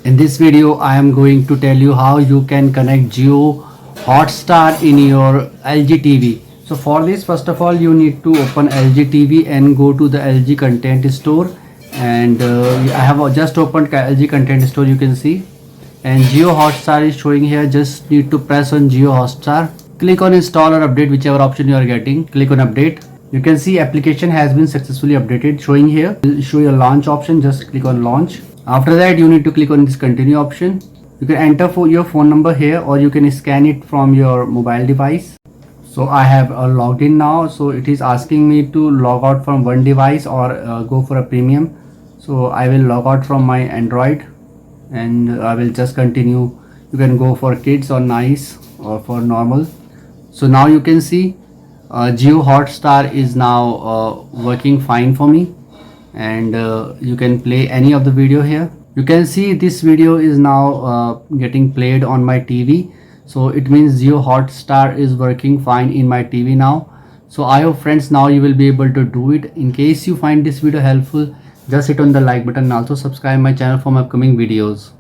In this video, I am going to tell you how you can connect Jio Hotstar in your LG TV. So for this, first of all, you need to open LG TV and go to the LG content store. And I have just opened LG content store, you can see. And Jio Hotstar is showing here. Just need to press on Jio Hotstar. Click on install or update, whichever option you are getting. Click on update. You can see application has been successfully updated, showing here. Will show your launch option. Just click on launch. After that, you need to click on this continue option. You can enter for your phone number here, or you can scan it from your mobile device. So I have logged in now. So it is asking me to log out from one device or go for a premium. So I will log out from my Android and I will just continue. You can go for kids or nice or for normal. So now you can see Jio Hotstar is now working fine for me, and you can play any of the video here. You can see this video is now getting played on my TV. So it means Jio Hotstar is working fine in my TV now. So I hope friends, now you will be able to do it. In case you find this video helpful, just hit on the like button and also subscribe my channel for my upcoming videos.